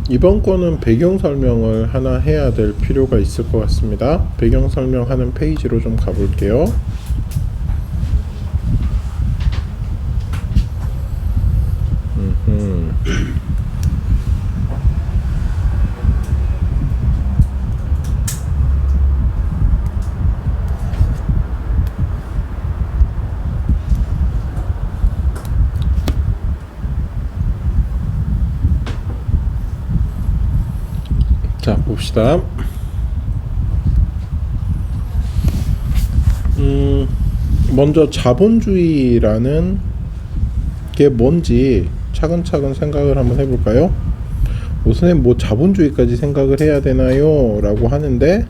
이번 거는 배경 설명을 하나 해야 될 필요가 있을 것 같습니다. 배경 설명하는 페이지로 좀 가볼게요. 자, 봅시다. 먼저 자본주의라는 게 뭔지 차근차근 생각을 한번 해볼까요? 우선 뭐 자본주의까지 생각을 해야 되나요? 라고 하는데,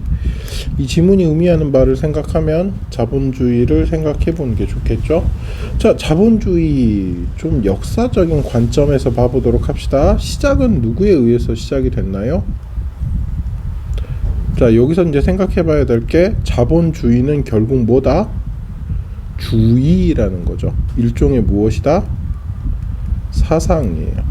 이 지문이 의미하는 바를 생각하면 자본주의를 생각해 보는 게 좋겠죠. 자, 자본주의 좀 역사적인 관점에서 봐보도록 합시다. 시작은 누구에 의해서 시작이 됐나요? 자, 여기서 이제 생각해 봐야 될 게, 자본주의는 결국 뭐다? 주의라는 거죠. 일종의 무엇이다? 사상이에요.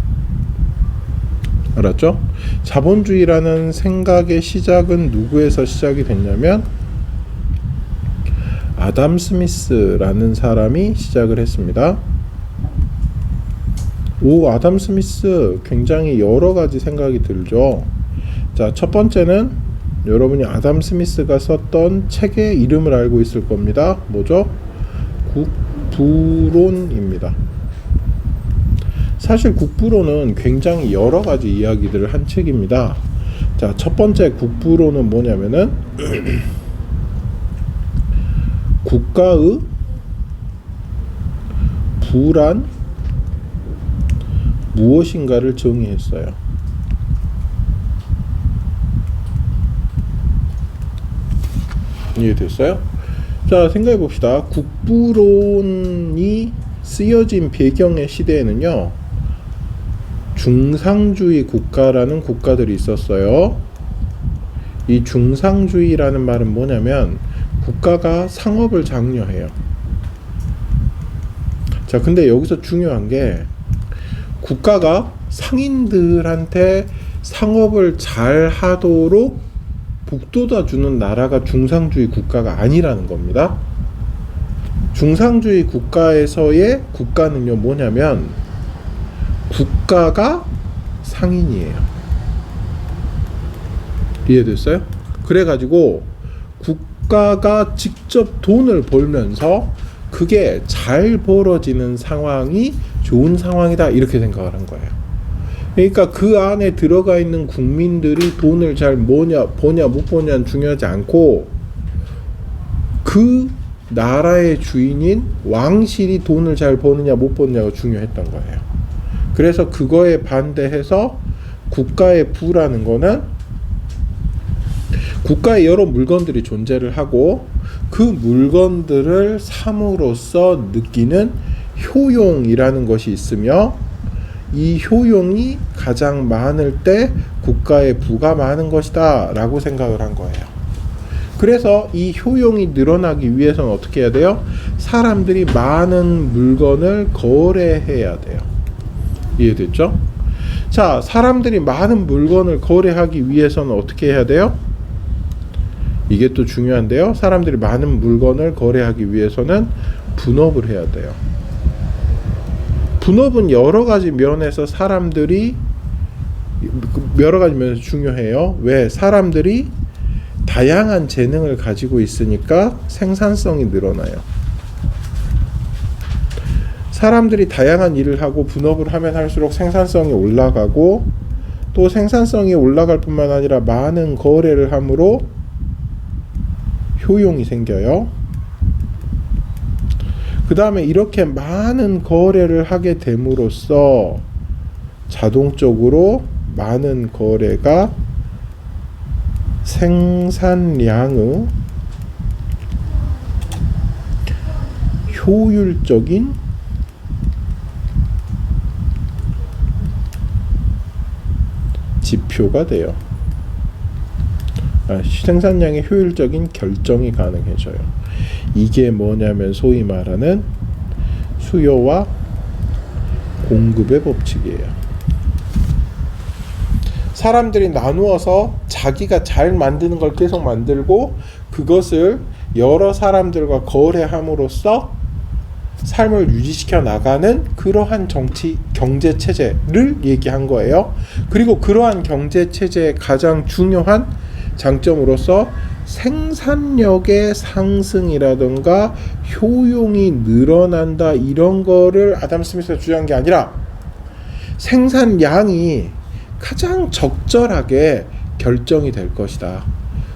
알았죠? 자본주의라는 생각의 시작은 누구에서 시작이 됐냐면 아담 스미스라는 사람이 시작을 했습니다. 아담 스미스 굉장히 여러 가지 생각이 들죠. 자, 첫 번째는 여러분이 아담 스미스가 썼던 책의 이름을 알고 있을 겁니다. 뭐죠? 국부론입니다. 사실 국부론은 굉장히 여러 가지 이야기들을 한 책입니다. 자, 첫 번째 국부론은 뭐냐면은 국가의 부란 무엇인가를 정의했어요. 이해됐어요? 자, 생각해 봅시다. 국부론이 쓰여진 배경의 시대에는요, 중상주의 국가라는 국가들이 있었어요. 이 중상주의라는 말은 뭐냐면 국가가 상업을 장려해요. 자, 근데 여기서 중요한 게, 국가가 상인들한테 상업을 잘 하도록 북돋아 주는 나라가 중상주의 국가가 아니라는 겁니다. 중상주의 국가에서의 국가는요, 뭐냐면 국가가 상인이에요. 이해됐어요? 그래가지고 국가가 직접 돈을 벌면서 그게 잘 벌어지는 상황이 좋은 상황이다, 이렇게 생각을 한 거예요. 그러니까 그 안에 들어가 있는 국민들이 돈을 잘 버냐 못 버냐는 중요하지 않고, 그 나라의 주인인 왕실이 돈을 잘 버느냐 못 버느냐가 중요했던 거예요. 그래서 그거에 반대해서 국가의 부라는 거는 국가에 여러 물건들이 존재를 하고, 그 물건들을 삼으로써 느끼는 효용이라는 것이 있으며, 이 효용이 가장 많을 때 국가의 부가 많은 것이다 라고 생각을 한 거예요. 그래서 이 효용이 늘어나기 위해서는 어떻게 해야 돼요? 사람들이 많은 물건을 거래해야 돼요. 이해됐죠? 자, 사람들이 많은 물건을 거래하기 위해서는 어떻게 해야 돼요? 이게 또 중요한데요. 사람들이 많은 물건을 거래하기 위해서는 분업을 해야 돼요. 분업은 여러 가지 면에서 중요해요. 왜? 사람들이 다양한 재능을 가지고 있으니까 생산성이 늘어나요. 사람들이 다양한 일을 하고 분업을 하면 할수록 생산성이 올라가고, 또 생산성이 올라갈 뿐만 아니라 많은 거래를 함으로 효용이 생겨요. 그 다음에 이렇게 많은 거래를 하게 됨으로써 자동적으로 많은 거래가 생산량의 효율적인 지표가 돼요. 생산량의 효율적인 결정이 가능해져요. 이게 뭐냐면 소위 말하는 수요와 공급의 법칙이에요. 사람들이 나누어서 자기가 잘 만드는 걸 계속 만들고 그것을 여러 사람들과 거래함으로써 삶을 유지시켜 나가는 그러한 정치 경제 체제를 얘기한 거예요. 그리고 그러한 경제 체제의 가장 중요한 장점으로서 생산력의 상승이라든가 효용이 늘어난다, 이런 거를 아담 스미스가 주장한 게 아니라 생산량이 가장 적절하게 결정이 될 것이다,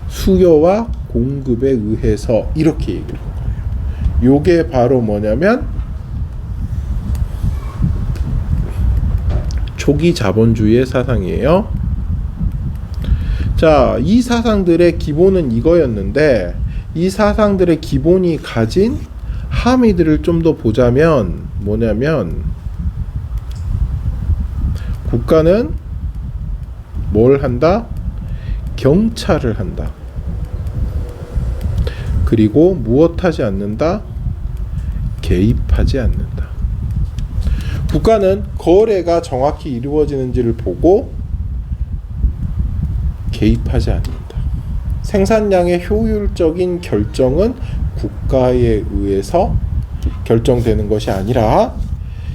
수요와 공급에 의해서, 이렇게 얘기를 한 거예요. 요게 바로 뭐냐면 초기 자본주의의 사상이에요. 자, 이 사상들의 기본은 이거였는데, 이 사상들의 기본이 가진 함의들을 좀 더 보자면 뭐냐면, 국가는 뭘 한다? 경찰을 한다. 그리고 무엇하지 않는다? 개입하지 않는다. 국가는 거래가 정확히 이루어지는지를 보고 개입하지 않는다. 생산량의 효율적인 결정은 국가에 의해서 결정되는 것이 아니라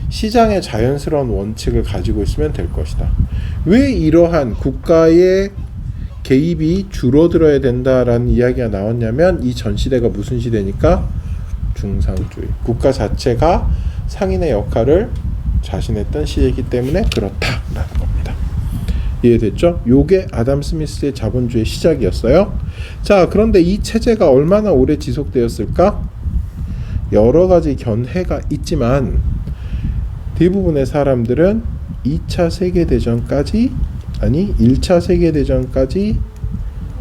시장의 자연스러운 원칙을 가지고 있으면 될 것이다. 왜 이러한 국가의 개입이 줄어들어야 된다라는 이야기가 나왔냐면, 이 전 시대가 무슨 시대니까? 중상주의. 국가 자체가 상인의 역할을 자신했던 시대이기 때문에 그렇다라는 겁니다. 이해됐죠? 요게 아담 스미스의 자본주의 시작이었어요. 자, 그런데 이 체제가 얼마나 오래 지속되었을까? 여러 가지 견해가 있지만 대부분의 사람들은 2차 세계대전까지, 아니 1차 세계대전까지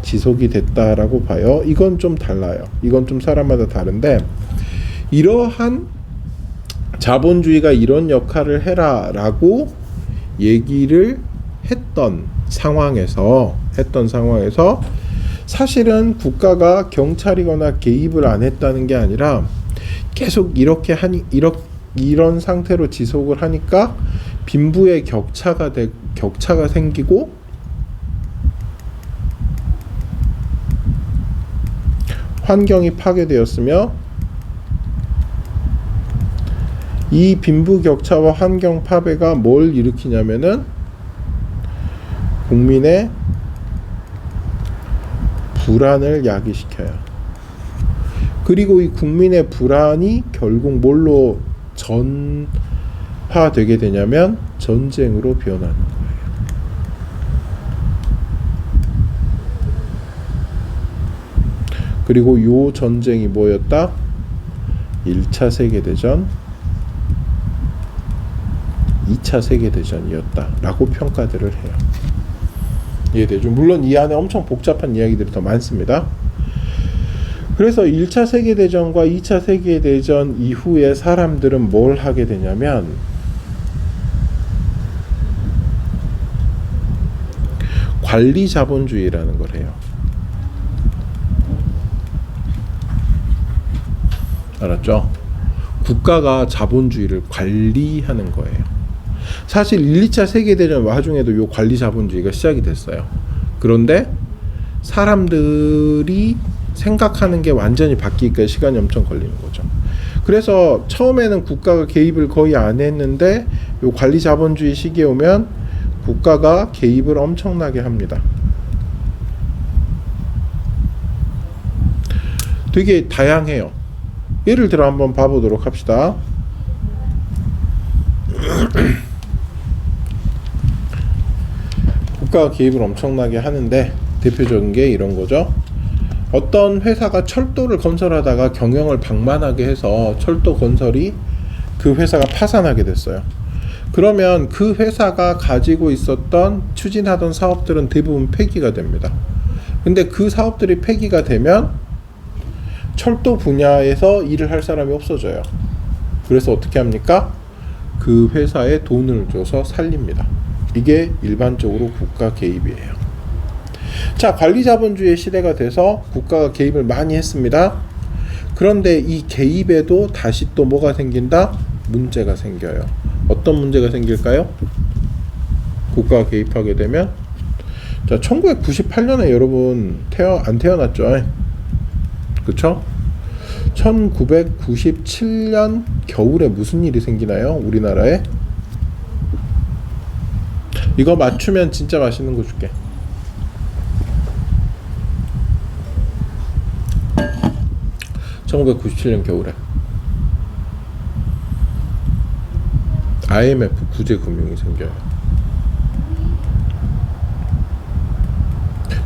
지속이 됐다라고 봐요. 이건 좀 달라요. 이건 좀 사람마다 다른데, 이러한 자본주의가 이런 역할을 해라 라고 얘기를 했던 상황에서 사실은 국가가 경찰이거나 개입을 안 했다는 게 아니라 계속 이런 상태로 지속을 하니까 빈부의 격차가 생기고 환경이 파괴되었으며, 이 빈부 격차와 환경 파괴가 뭘 일으키냐면은 국민의 불안을 야기시켜요. 그리고 이 국민의 불안이 결국 뭘로 전파되게 되냐면 전쟁으로 변하는 거예요. 그리고 요 전쟁이 뭐였다? 1차 세계대전, 2차 세계대전이었다라고 평가들을 해요. 이해되죠? 물론 이 안에 엄청 복잡한 이야기들이 더 많습니다. 그래서 1차 세계대전과 2차 세계대전 이후에 사람들은 뭘 하게 되냐면 관리 자본주의라는 걸 해요. 알았죠? 국가가 자본주의를 관리하는 거예요. 사실 1, 2차 세계대전 와중에도 이 관리 자본주의가 시작이 됐어요. 그런데 사람들이 생각하는 게 완전히 바뀌기까지 시간이 엄청 걸리는 거죠. 그래서 처음에는 국가가 개입을 거의 안 했는데 이 관리 자본주의 시기에 오면 국가가 개입을 엄청나게 합니다. 되게 다양해요. 예를 들어 한번 봐보도록 합시다. 국가가 개입을 엄청나게 하는데 대표적인 게 이런 거죠. 어떤 회사가 철도를 건설하다가 경영을 방만하게 해서 철도 건설이 그 회사가 파산하게 됐어요. 그러면 그 회사가 가지고 있었던 추진하던 사업들은 대부분 폐기가 됩니다. 근데 그 사업들이 폐기가 되면 철도 분야에서 일을 할 사람이 없어져요. 그래서 어떻게 합니까? 그 회사에 돈을 줘서 살립니다. 이게 일반적으로 국가 개입이에요. 자, 관리자본주의 시대가 돼서 국가가 개입을 많이 했습니다. 그런데 이 개입에도 다시 또 뭐가 생긴다? 문제가 생겨요. 어떤 문제가 생길까요? 국가가 개입하게 되면 자, 1998년에 여러분 안 태어났죠? 그쵸? 1997년 겨울에 무슨 일이 생기나요? 우리나라에? 이거 맞추면 진짜 맛있는 거 줄게. (1997년) 겨울에 IMF 구제금융이 생겨요.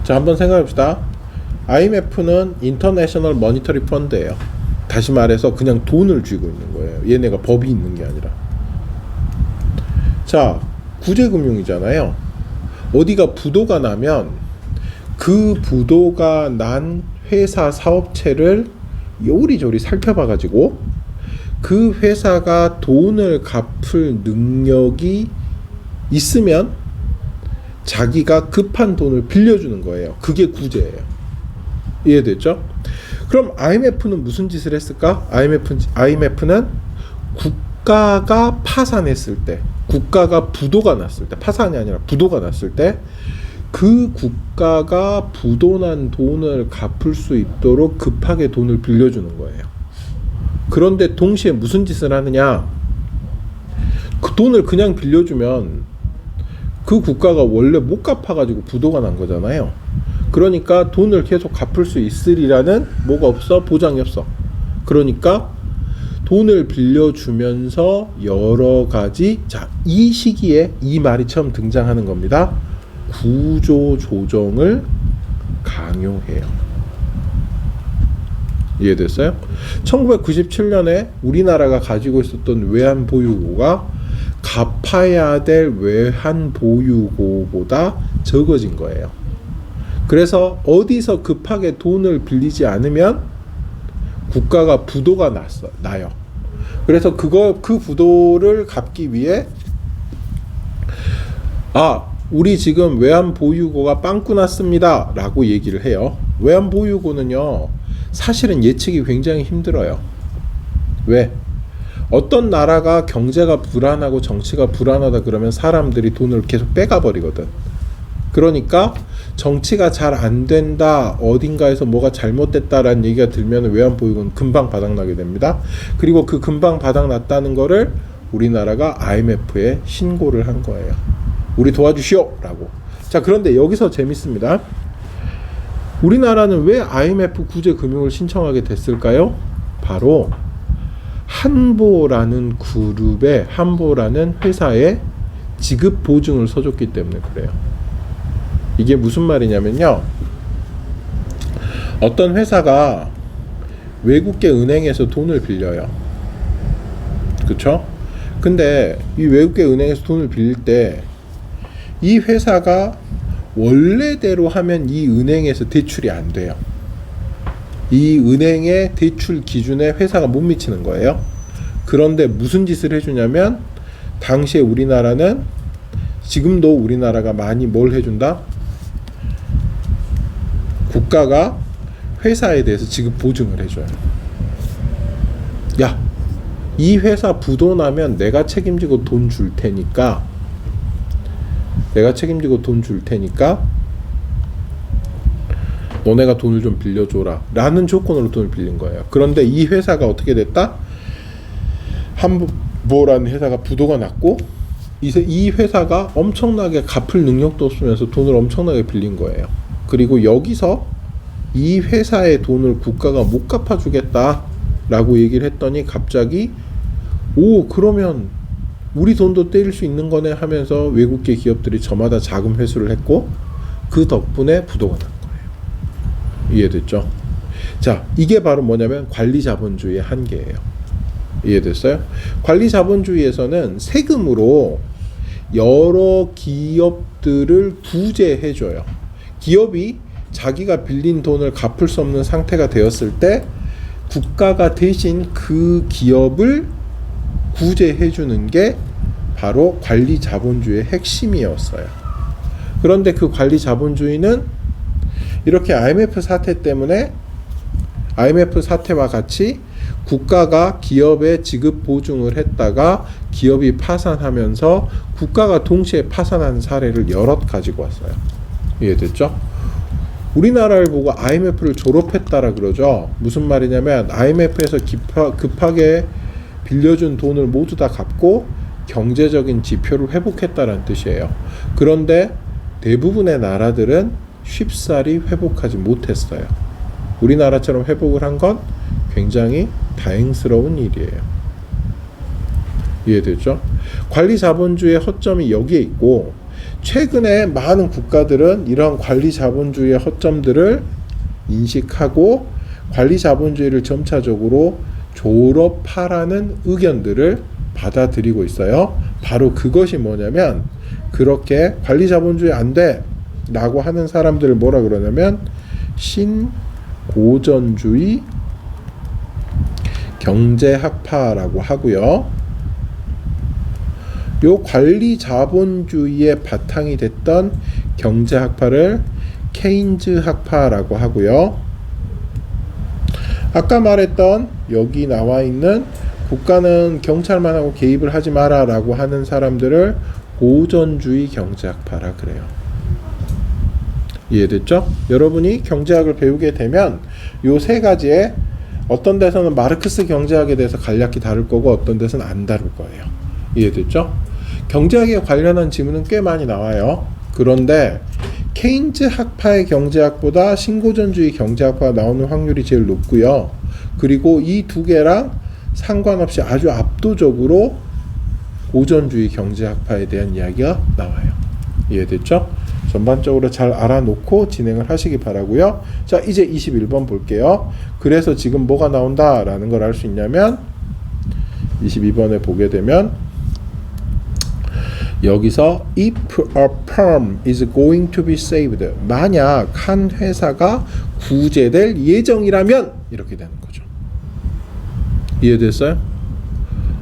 자, 한번 생각해봅시다. IMF는 인터내셔널 머니터리 펀드예요. 다시 말해서 그냥 돈을 쥐고 있는 거예요. 얘네가 법이 있는 게 아니라. 자, 구제금융이잖아요. 어디가 부도가 나면 그 부도가 난 회사 사업체를 요리조리 살펴봐가지고 그 회사가 돈을 갚을 능력이 있으면 자기가 급한 돈을 빌려주는 거예요. 그게 구제예요. 이해됐죠? 그럼 IMF는 무슨 짓을 했을까? IMF는 국가가 파산했을 때, 국가가 부도가 났을 때, 파산이 아니라 부도가 났을 때 그 국가가 부도난 돈을 갚을 수 있도록 급하게 돈을 빌려주는 거예요. 그런데 동시에 무슨 짓을 하느냐? 그 돈을 그냥 빌려주면 그 국가가 원래 못 갚아가지고 부도가 난 거잖아요. 그러니까 돈을 계속 갚을 수 있으리라는 뭐가 없어? 보장이 없어. 그러니까 돈을 빌려주면서 여러 가지, 자, 이 시기에 이 말이 처음 등장하는 겁니다. 구조조정을 강요해요. 이해됐어요? 1997년에 우리나라가 가지고 있었던 외환보유고가 갚아야 될 외환보유고보다 적어진 거예요. 그래서 어디서 급하게 돈을 빌리지 않으면 국가가 부도가 나요. 그래서 그 부도를 갚기 위해 우리 지금 외환보유고가 빵꾸 났습니다 라고 얘기를 해요. 외환보유고는요, 사실은 예측이 굉장히 힘들어요. 왜? 어떤 나라가 경제가 불안하고 정치가 불안하다 그러면 사람들이 돈을 계속 빼가 버리거든. 그러니까 정치가 잘 안 된다, 어딘가에서 뭐가 잘못됐다라는 얘기가 들면 외환보유고는 금방 바닥나게 됩니다. 그리고 그 금방 바닥났다는 거를 우리나라가 IMF에 신고를 한 거예요. 우리 도와주시오 라고. 자, 그런데 여기서 재밌습니다. 우리나라는 왜 IMF 구제금융을 신청하게 됐을까요? 바로 한보라는 그룹에, 한보라는 회사에 지급 보증을 서줬기 때문에 그래요. 이게 무슨 말이냐면요, 어떤 회사가 외국계 은행에서 돈을 빌려요. 그쵸? 근데 이 외국계 은행에서 돈을 빌릴 때 이 회사가 원래대로 하면 이 은행에서 대출이 안 돼요. 이 은행의 대출 기준에 회사가 못 미치는 거예요. 그런데 무슨 짓을 해주냐면, 당시에 우리나라는, 지금도 우리나라가 많이 뭘 해준다? 국가가 회사에 대해서 지급 보증을 해줘요. 야, 이 회사 부도 나면 내가 책임지고 돈 줄 테니까 너네가 돈을 좀 빌려줘라 라는 조건으로 돈을 빌린 거예요. 그런데 이 회사가 어떻게 됐다? 한보라는 회사가 부도가 났고, 이 회사가 엄청나게 갚을 능력도 없으면서 돈을 엄청나게 빌린 거예요. 그리고 여기서 이 회사의 돈을 국가가 못 갚아주겠다 라고 얘기를 했더니 갑자기 그러면 우리 돈도 떼일 수 있는 거네 하면서 외국계 기업들이 저마다 자금 회수를 했고, 그 덕분에 부도가 난 거예요. 이해됐죠? 자, 이게 바로 뭐냐면 관리자본주의의 한계예요. 이해됐어요? 관리자본주의에서는 세금으로 여러 기업들을 구제해줘요. 기업이 자기가 빌린 돈을 갚을 수 없는 상태가 되었을 때 국가가 대신 그 기업을 구제해주는 게 바로 관리자본주의의 핵심이었어요. 그런데 그 관리자본주의는 이렇게 IMF 사태 때문에, IMF 사태와 같이 국가가 기업에 지급 보증을 했다가 기업이 파산하면서 국가가 동시에 파산한 사례를 여럿 가지고 왔어요. 이해됐죠? 우리나라를 보고 IMF를 졸업했다라 그러죠. 무슨 말이냐면 IMF에서 급하게 빌려준 돈을 모두 다 갚고 경제적인 지표를 회복했다는 뜻이에요. 그런데 대부분의 나라들은 쉽사리 회복하지 못했어요. 우리나라처럼 회복을 한 건 굉장히 다행스러운 일이에요. 이해되죠? 관리 자본주의의 허점이 여기에 있고, 최근에 많은 국가들은 이런 관리 자본주의의 허점들을 인식하고 관리 자본주의를 점차적으로 졸업하라는 의견들을 받아들이고 있어요. 바로 그것이 뭐냐면, 그렇게 관리 자본주의 안 돼 라고 하는 사람들을 뭐라 그러냐면 신고전주의 경제학파라고 하고요. 요 관리 자본주의의 바탕이 됐던 경제학파를 케인즈 학파라고 하고요. 아까 말했던 여기 나와 있는 국가는 경찰만 하고 개입을 하지 마라 라고 하는 사람들을 고전주의 경제학파라 그래요. 이해됐죠? 여러분이 경제학을 배우게 되면 요 세 가지에 어떤 데서는 마르크스 경제학에 대해서 간략히 다룰 거고 어떤 데서는 안 다룰 거예요. 이해됐죠? 경제학에 관련한 지문은 꽤 많이 나와요. 그런데 케인즈 학파의 경제학보다 신고전주의 경제학파가 나오는 확률이 제일 높고요. 그리고 이 두 개랑 상관없이 아주 압도적으로 고전주의 경제학파에 대한 이야기가 나와요. 이해됐죠? 전반적으로 잘 알아놓고 진행을 하시기 바라고요. 자, 이제 21번 볼게요. 그래서 지금 뭐가 나온다라는 걸 알 수 있냐면 22번에 보게 되면 여기서 if a firm is going to be saved, 만약 한 회사가 구제될 예정이라면 이렇게 되는 거죠. 이해됐어요?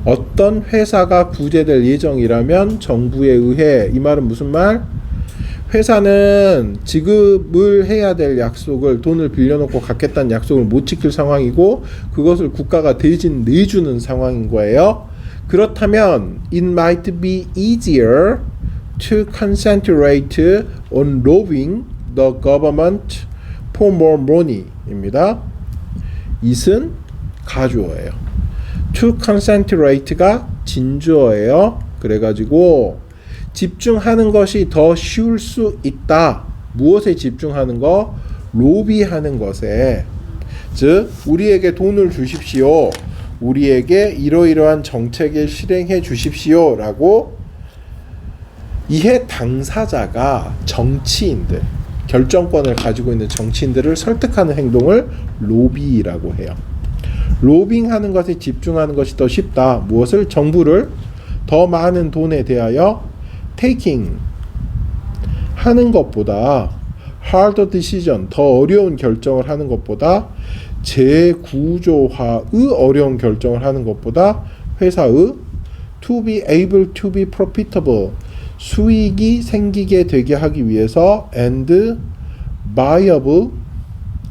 어떤 회사가 구제될 예정이라면 정부에 의해, 이 말은 무슨 말? 회사는 지급을 해야 될 약속을, 돈을 빌려놓고 갚겠다는 약속을 못 지킬 상황이고 그것을 국가가 대신 내주는 상황인 거예요. 그렇다면 it might be easier to concentrate on robbing the government for more money 입니다. it은 가주어예요. to concentrate가 진주어예요. 그래가지고 집중하는 것이 더 쉬울 수 있다. 무엇에 집중하는 거? 로비하는 것에. 즉 우리에게 돈을 주십시오. 우리에게 이러이러한 정책을 실행해 주십시오 라고 이해 당사자가 정치인들, 결정권을 가지고 있는 정치인들을 설득하는 행동을 로비라고 해요. 로빙하는 것에 집중하는 것이 더 쉽다. 무엇을? 정부를 더 많은 돈에 대하여 taking 하는 것보다, hard decision 더 어려운 결정을 하는 것보다, 재구조화의 어려운 결정을 하는 것보다 회사의 to be able to be profitable 수익이 생기게 되게 하기 위해서 and viable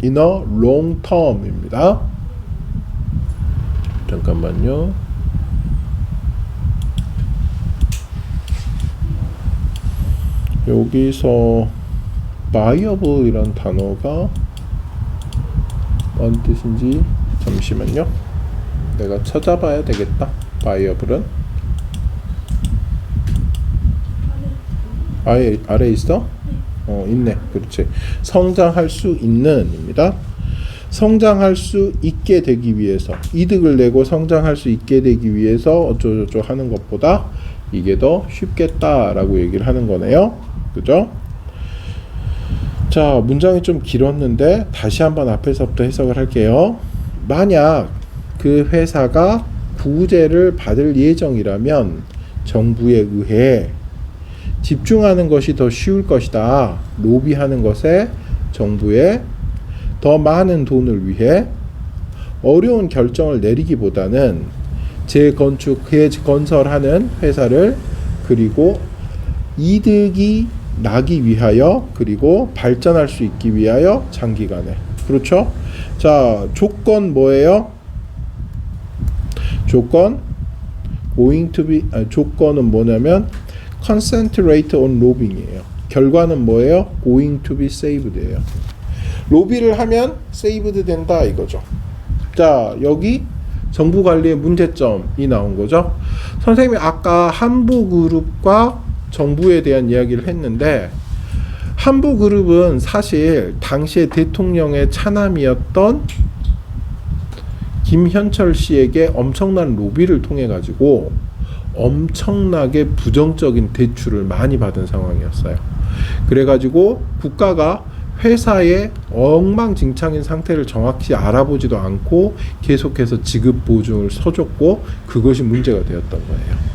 in a long term입니다. 잠깐만요. 여기서 viable 이란 단어가 뭔 뜻인지 잠시만요. 내가 찾아봐야 되겠다. viable은 아래 있어? 있네. 그렇지. 성장할 수 있는입니다. 성장할 수 있게 되기 위해서, 이득을 내고 성장할 수 있게 되기 위해서 어쩌고저쩌고 하는 것보다 이게 더 쉽겠다라고 얘기를 하는 거네요. 그죠? 자, 문장이 좀 길었는데 다시 한번 앞에서부터 해석을 할게요. 만약 그 회사가 구제를 받을 예정이라면 정부에 의해 집중하는 것이 더 쉬울 것이다. 로비하는 것에 정부에 더 많은 돈을 위해 어려운 결정을 내리기보다는 재건축, 재건설하는 회사를, 그리고 이득이 나기 위하여, 그리고 발전할 수 있기 위하여 장기간에. 그렇죠? 자, 조건 뭐예요? 조건 going to be, 조건은 뭐냐면 concentrate on robbing이에요. 결과는 뭐예요? going to be saved예요. 로비를 하면 saved 된다 이거죠. 자, 여기 정부 관리의 문제점이 나온 거죠. 선생님이 아까 한부그룹과 정부에 대한 이야기를 했는데, 한부그룹은 사실 당시에 대통령의 차남이었던 김현철 씨에게 엄청난 로비를 통해 가지고 엄청나게 부정적인 대출을 많이 받은 상황이었어요. 그래가지고 국가가 회사의 엉망진창인 상태를 정확히 알아보지도 않고 계속해서 지급 보증을 서줬고, 그것이 문제가 되었던 거예요.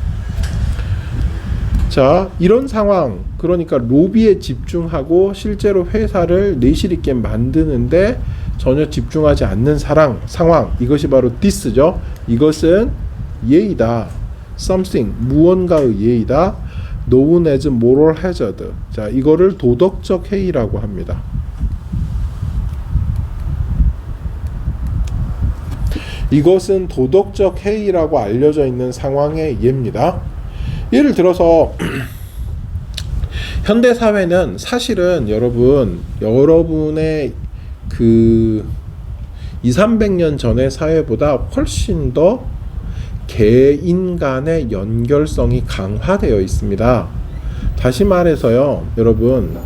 자, 이런 상황, 그러니까 로비에 집중하고 실제로 회사를 내실 있게 만드는데 전혀 집중하지 않는 상황, 이것이 바로 this죠. 이것은 예의다. something, 무언가의 예의다. known as moral hazard. 자, 이거를 도덕적 해이라고 합니다. 이것은 도덕적 해이라고 알려져 있는 상황의 예입니다. 예를 들어서 현대 사회는 사실은 여러분의 그 200~300년 전의 사회보다 훨씬 더 개인 간의 연결성이 강화되어 있습니다. 다시 말해서요, 여러분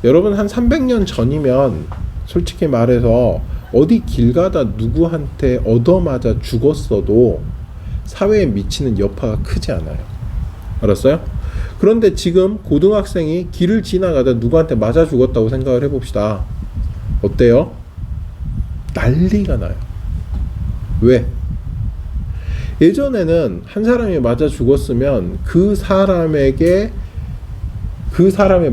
한 300년 전이면 솔직히 말해서 어디 길 가다 누구한테 얻어맞아 죽었어도 사회에 미치는 여파가 크지 않아요. 알았어요? 그런데 지금 고등학생이 길을 지나가다 누구한테 맞아 죽었다고 생각을 해봅시다. 어때요? 난리가 나요. 왜? 예전에는 한 사람이 맞아 죽었으면 그 사람의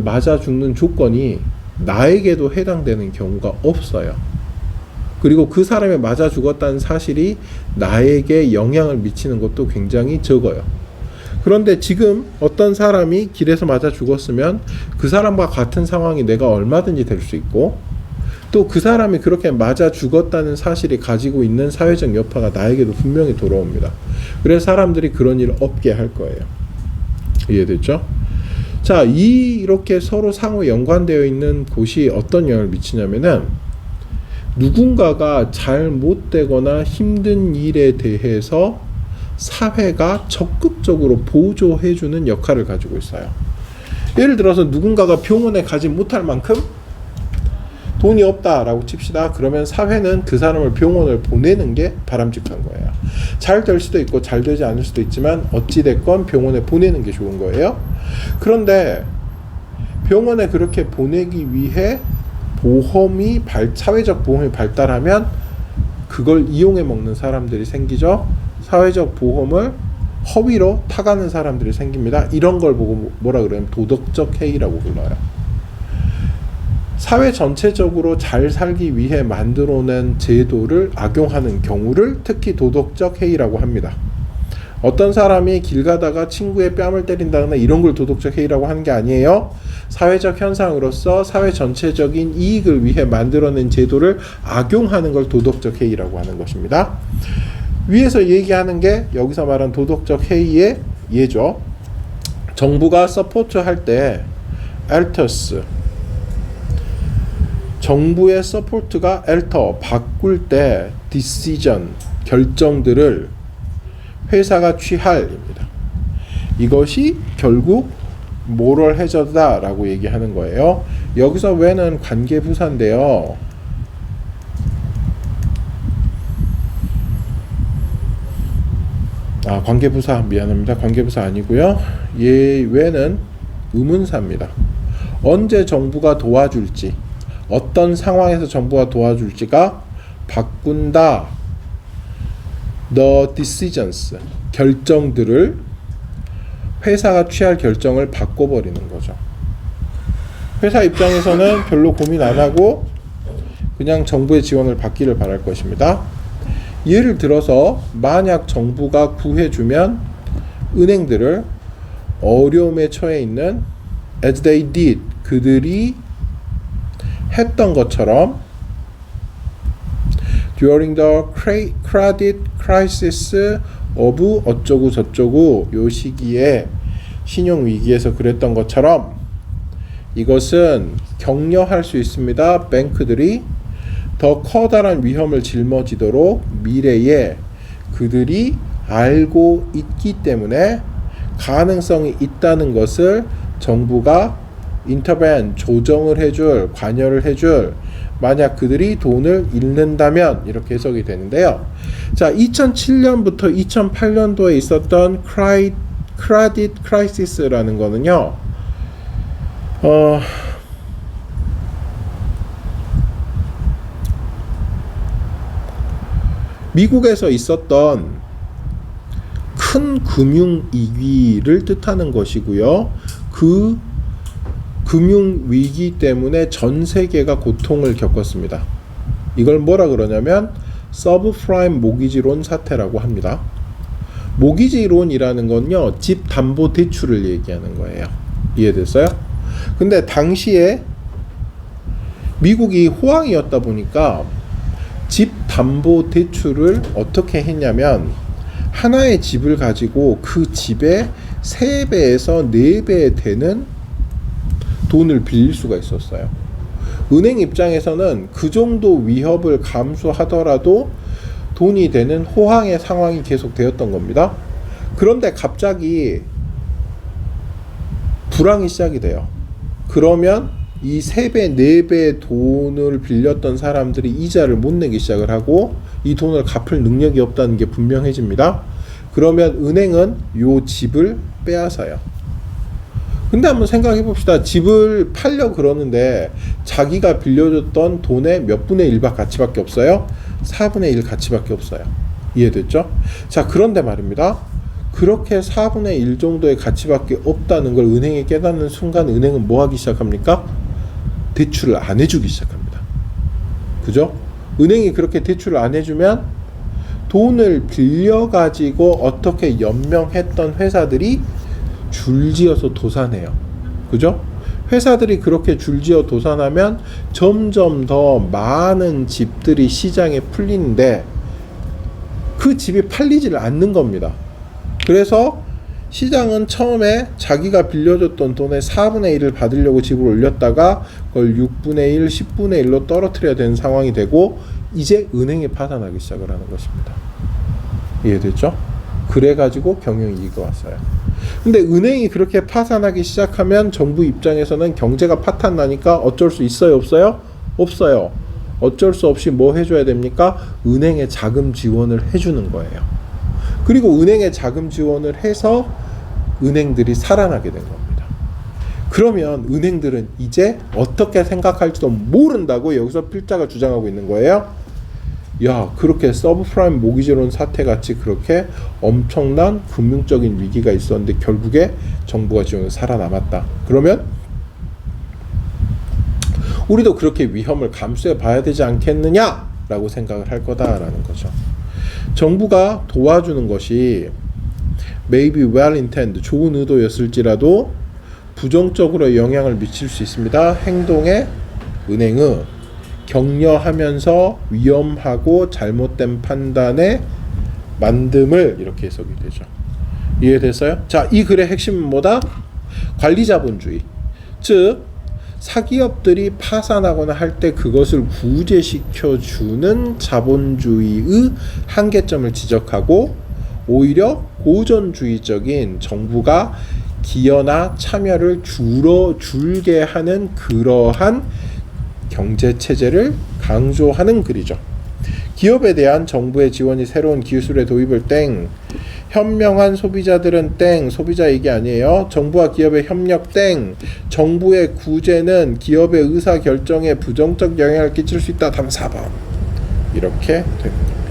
맞아 죽는 조건이 나에게도 해당되는 경우가 없어요. 그리고 그 사람이 맞아 죽었다는 사실이 나에게 영향을 미치는 것도 굉장히 적어요. 그런데 지금 어떤 사람이 길에서 맞아 죽었으면 그 사람과 같은 상황이 내가 얼마든지 될 수 있고, 또 그 사람이 그렇게 맞아 죽었다는 사실이 가지고 있는 사회적 여파가 나에게도 분명히 돌아옵니다. 그래서 사람들이 그런 일을 없게 할 거예요. 이해됐죠? 자, 이렇게 서로 상호 연관되어 있는 곳이 어떤 영향을 미치냐면은, 누군가가 잘못되거나 힘든 일에 대해서 사회가 적극적으로 보조해주는 역할을 가지고 있어요. 예를 들어서 누군가가 병원에 가지 못할 만큼 돈이 없다라고 칩시다. 그러면 사회는 그 사람을 병원을 보내는 게 바람직한 거예요. 잘 될 수도 있고 잘 되지 않을 수도 있지만 어찌됐건 병원에 보내는 게 좋은 거예요. 그런데 병원에 그렇게 보내기 위해 사회적 보험이 발달하면 그걸 이용해 먹는 사람들이 생기죠. 사회적 보험을 허위로 타가는 사람들이 생깁니다. 이런 걸 보고 뭐라 그래요? 도덕적 해이라고 불러요. 사회 전체적으로 잘 살기 위해 만들어낸 제도를 악용하는 경우를 특히 도덕적 해이라고 합니다. 어떤 사람이 길 가다가 친구의 뺨을 때린다거나 이런 걸 도덕적 해이라고 하는 게 아니에요. 사회적 현상으로서 사회 전체적인 이익을 위해 만들어낸 제도를 악용하는 걸 도덕적 해이라고 하는 것입니다. 위에서 얘기하는 게 여기서 말한 도덕적 해이의 예죠. 정부가 서포트 할 때 알터스, 정부의 서포트가 알터, 바꿀 때 디시전, 결정들을 회사가 취할입니다. 이것이 결국 모럴 해저드다라고 얘기하는 거예요. 여기서 왜는 관계부사인데요. 관계부사 미안합니다. 관계부사 아니고요. 얘 왜는 의문사입니다. 언제 정부가 도와줄지, 어떤 상황에서 정부가 도와줄지가 바꾼다. The decisions, 결정들을 회사가 취할 결정을 바꿔버리는 거죠. 회사 입장에서는 별로 고민 안 하고 그냥 정부의 지원을 받기를 바랄 것입니다. 예를 들어서 만약 정부가 구해주면 은행들을 어려움에 처해 있는 as they did, 그들이 했던 것처럼 during the credit crisis of 어쩌고 저쩌고 요 시기에 신용 위기에서 그랬던 것처럼 이것은 격려할 수 있습니다. 뱅크들이 더 커다란 위험을 짊어지도록 미래에 그들이 알고 있기 때문에 가능성이 있다는 것을 정부가 인터벤, 조정을 해줄, 관여를 해줄, 만약 그들이 돈을 잃는다면 이렇게 해석이 되는데요. 자, 2007년부터 2008년도에 있었던 크레딧 크라이시스라는 거는요. 미국에서 있었던 큰 금융 위기를 뜻하는 것이고요. 그 금융 위기 때문에 전 세계가 고통을 겪었습니다. 이걸 뭐라 그러냐면 서브프라임 모기지론 사태라고 합니다. 모기지론이라는 건요, 집 담보 대출을 얘기하는 거예요. 이해됐어요? 근데 당시에 미국이 호황이었다 보니까 집 담보 대출을 어떻게 했냐면 하나의 집을 가지고 그 집의 3배에서 4배 되는 돈을 빌릴 수가 있었어요. 은행 입장에서는 그 정도 위협을 감수하더라도 돈이 되는 호황의 상황이 계속 되었던 겁니다. 그런데 갑자기 불황이 시작이 돼요. 그러면 이 3배, 4배 돈을 빌렸던 사람들이 이자를 못 내기 시작을 하고 이 돈을 갚을 능력이 없다는 게 분명해집니다. 그러면 은행은 요 집을 빼앗아요. 근데 한번 생각해 봅시다. 집을 팔려 그러는데 자기가 빌려줬던 돈의 몇 분의 1 가치밖에 없어요? 4분의 1 가치밖에 없어요. 이해됐죠? 자, 그런데 말입니다. 그렇게 4분의 1 정도의 가치밖에 없다는 걸 은행이 깨닫는 순간 은행은 뭐 하기 시작합니까? 대출을 안 해주기 시작합니다. 그죠? 은행이 그렇게 대출을 안 해주면 돈을 빌려가지고 어떻게 연명했던 회사들이 줄지어서 도산해요. 그죠? 회사들이 그렇게 줄지어 도산하면 점점 더 많은 집들이 시장에 풀리는데 그 집이 팔리지를 않는 겁니다. 그래서 시장은 처음에 자기가 빌려줬던 돈의 4분의 1을 받으려고 집을 올렸다가 그걸 6분의 1, 10분의 1로 떨어뜨려야 되는 상황이 되고 이제 은행이 파산하기 시작을 하는 것입니다. 이해됐죠? 그래가지고 경영위기가 왔어요. 근데 은행이 그렇게 파산하기 시작하면 정부 입장에서는 경제가 파탄 나니까 어쩔 수 있어요? 없어요? 없어요. 어쩔 수 없이 뭐 해줘야 됩니까? 은행에 자금 지원을 해주는 거예요. 그리고 은행에 자금 지원을 해서 은행들이 살아나게 된 겁니다. 그러면 은행들은 이제 어떻게 생각할지도 모른다고 여기서 필자가 주장하고 있는 거예요. 야, 그렇게 서브프라임 모기지론 사태 같이 그렇게 엄청난 금융적인 위기가 있었는데 결국에 정부가 지원을 살아남았다. 그러면 우리도 그렇게 위험을 감수해 봐야 되지 않겠느냐라고 생각을 할 거다라는 거죠. 정부가 도와주는 것이 maybe well intended, 좋은 의도였을지라도 부정적으로 영향을 미칠 수 있습니다. 행동에 은행은 격려하면서 위험하고 잘못된 판단에 만듦을 이렇게 해석이 되죠. 이해됐어요? 자, 이 글의 핵심은 뭐다? 관리자본주의. 즉 사기업들이 파산하거나 할 때 그것을 구제시켜주는 자본주의의 한계점을 지적하고 오히려 고전주의적인 정부가 기여나 참여를 줄게 하는 그러한 경제체제를 강조하는 글이죠. 기업에 대한 정부의 지원이 새로운 기술의 도입을 땡, 현명한 소비자들은 땡, 소비자 얘기 아니에요. 정부와 기업의 협력 땡, 정부의 구제는 기업의 의사결정에 부정적 영향을 끼칠 수 있다. 답 4번. 이렇게 됩니다.